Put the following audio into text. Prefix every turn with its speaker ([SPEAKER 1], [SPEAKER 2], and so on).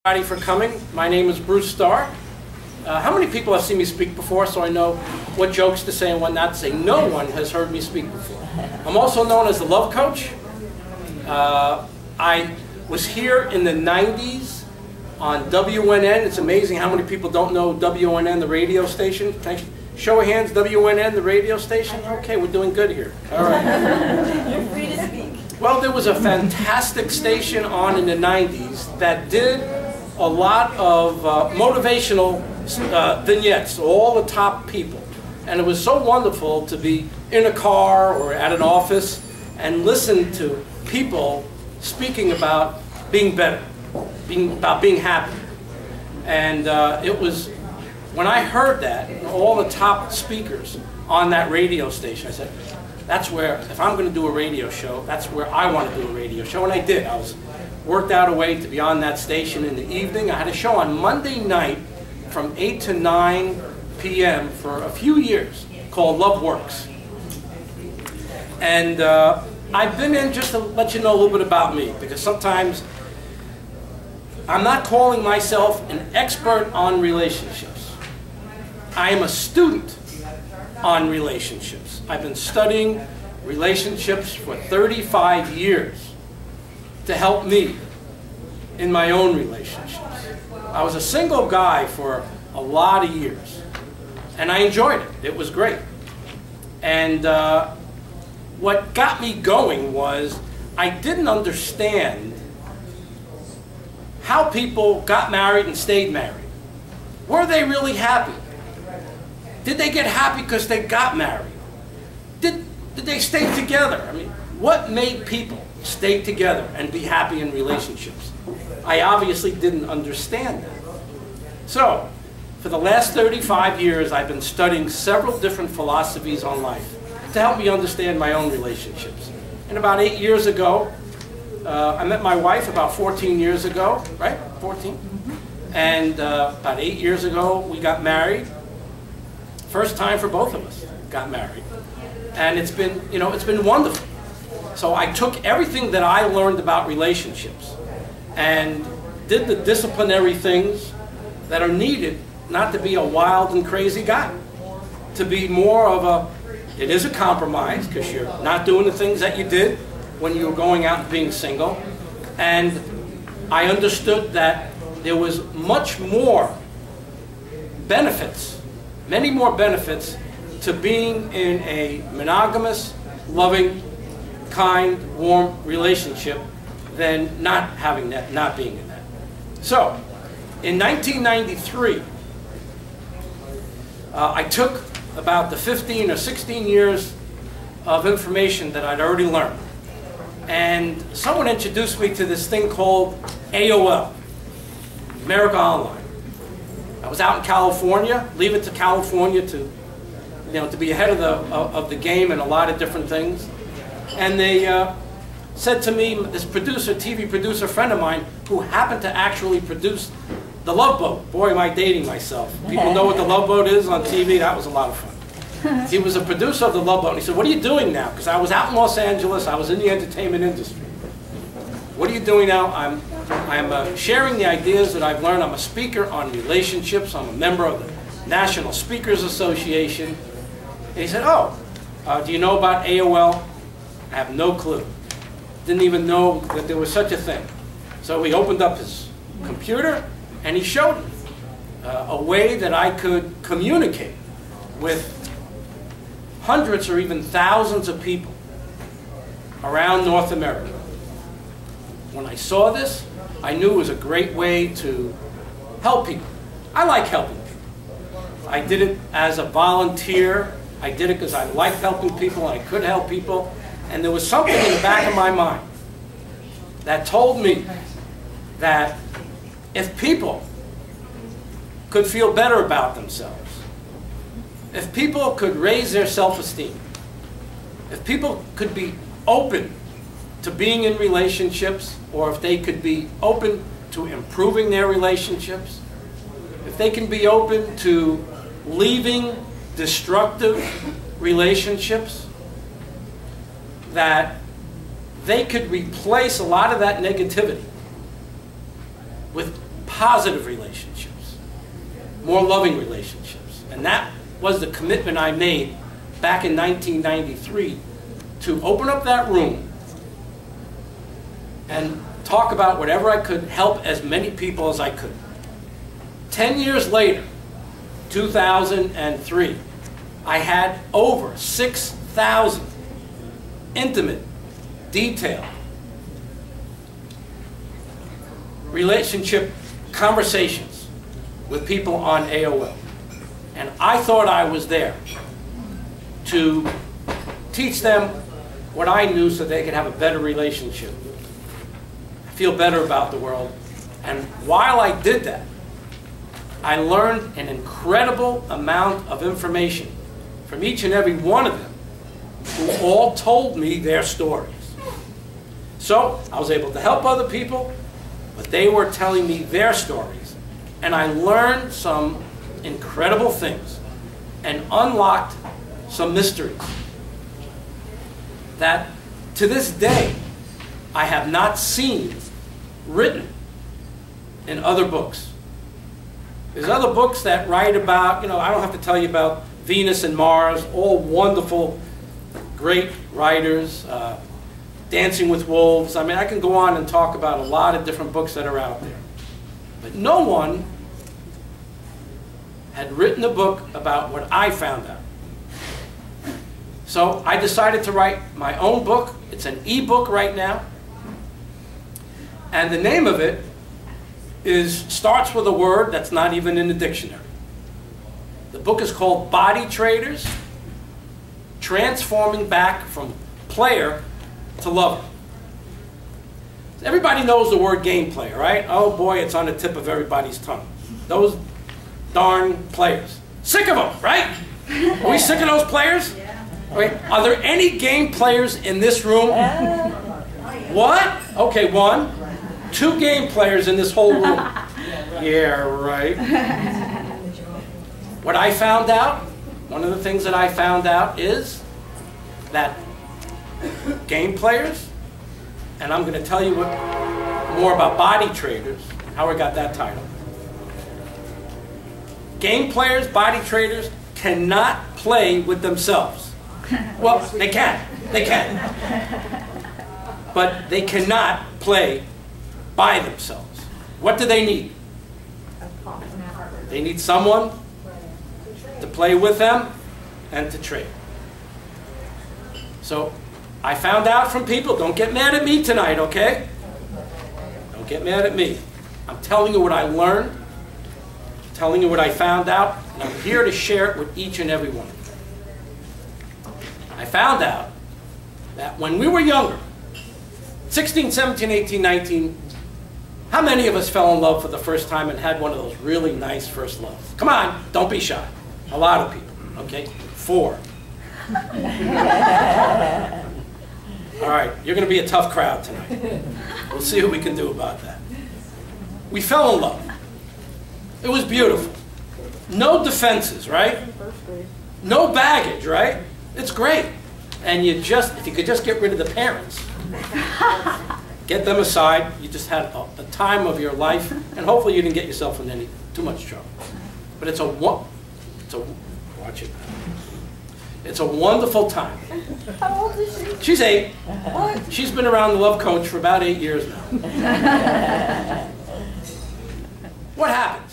[SPEAKER 1] Everybody for coming. My name is Bruce Starr. How many people have seen me speak before, so I know what jokes to say and what not to say? No one has heard me speak before. I'm also known as the Luvcoach. I was here in the 90s on WNN. It's amazing how many people don't know WNN, the radio station. Show of hands, WNN, the radio station? Okay, we're doing good here. All right.
[SPEAKER 2] You're free to speak.
[SPEAKER 1] Well, there was a fantastic station on in the 90s that did a lot of motivational vignettes, all the top people. And it was so wonderful to be in a car or at an office and listen to people speaking about being better, about being happy. And it was, when I heard that, all the top speakers on that radio station, I said, that's where, if I'm going to do a radio show, that's where I want to do a radio show. And I did. I worked out a way to be on that station in the evening. I had a show on Monday night from 8 to 9 p.m. for a few years called Love Works. And I've been in, just to let you know a little bit about me, because sometimes I'm not calling myself an expert on relationships. I am a student on relationships. I've been studying relationships for 35 years to help me in my own relationships. I was a single guy for a lot of years, and I enjoyed it. It was great. And what got me going was I didn't understand how people got married and stayed married. Were they really happy? Did they get happy because they got married? Did they stay together? I mean, what made people stay together and be happy in relationships? I obviously didn't understand that. So, for the last 35 years, I've been studying several different philosophies on life to help me understand my own relationships. And about 8 years ago, I met my wife about 14 years ago, right? 14? And about 8 years ago, we got married. First time for both of us got married. And it's been, it's been wonderful. So I took everything that I learned about relationships and did the disciplinary things that are needed not to be a wild and crazy guy, to be more of a, it is a compromise because you're not doing the things that you did when you were going out and being single. And I understood that there was much more benefits, many more benefits to being in a monogamous, loving, kind, warm relationship than not having that, not being in that. So, in 1993, I took about the 15 or 16 years of information that I'd already learned. And someone introduced me to this thing called AOL, America Online. I was out in California, leave it to California to be ahead of the game in a lot of different things. And they said to me, this producer, TV producer friend of mine, who happened to actually produce The Love Boat. Boy, am I dating myself. People know what The Love Boat is on TV. That was a lot of fun. He was a producer of The Love Boat. And he said, what are you doing now? Because I was out in Los Angeles. I was in the entertainment industry. What are you doing now? I'm sharing the ideas that I've learned. I'm a speaker on relationships. I'm a member of the National Speakers Association. And he said, oh, do you know about AOL? I have no clue. Didn't even know that there was such a thing. So he opened up his computer and he showed me a way that I could communicate with hundreds or even thousands of people around North America. When I saw this, I knew it was a great way to help people. I like helping people. I did it as a volunteer. I did it because I liked helping people and I could help people. And there was something in the back of my mind that told me that if people could feel better about themselves, if people could raise their self-esteem, if people could be open to being in relationships, or if they could be open to improving their relationships, if they can be open to leaving destructive relationships, that they could replace a lot of that negativity with positive relationships, more loving relationships. And that was the commitment I made back in 1993 to open up that room and talk about whatever I could, help as many people as I could. 10 years later, 2003, I had over 6,000 intimate, detailed relationship conversations with people on AOL. And I thought I was there to teach them what I knew so they could have a better relationship, feel better about the world. And while I did that, I learned an incredible amount of information from each and every one of them, who all told me their stories. So I was able to help other people, but they were telling me their stories. And I learned some incredible things and unlocked some mysteries that to this day I have not seen written in other books. There's other books that write about, I don't have to tell you about Venus and Mars, all wonderful, great writers, Dancing with Wolves. I mean, I can go on and talk about a lot of different books that are out there. But no one had written a book about what I found out. So I decided to write my own book. It's an e-book right now. And the name of it starts with a word that's not even in the dictionary. The book is called Body Traders, Transforming Back from Player to Lover. Everybody knows the word game player, right? Oh boy, it's on the tip of everybody's tongue. Those darn players. Sick of them, right? Are we sick of those players? Okay. Are there any game players in this room? What? Okay, 1. 2 game players in this whole room. Yeah, right. What I found out, one of the things that I found out is that game players, and I'm going to tell you more about Body Traders, how I got that title. Game players, body traders, cannot play with themselves. Well, they can. They can. But they cannot play by themselves. What do they need? They need someone to play with them and to trade. So I found out from people, don't get mad at me tonight, okay? Don't get mad at me. I'm telling you what I learned, telling you what I found out, and I'm here to share it with each and every one of you. I found out that when we were younger, 16, 17, 18, 19, how many of us fell in love for the first time and had one of those really nice first loves? Come on, don't be shy. A lot of people, okay? 4. All right, you're going to be a tough crowd tonight. We'll see what we can do about that. We fell in love. It was beautiful. No defenses, right? No baggage, right? It's great. And if you could just get rid of the parents, get them aside, you just had a time of your life, and hopefully you didn't get yourself in too much trouble. But watch it. It's a wonderful time.
[SPEAKER 2] How old is she?
[SPEAKER 1] She's 8. What? She's been around the Luvcoach for about 8 years now. What happened?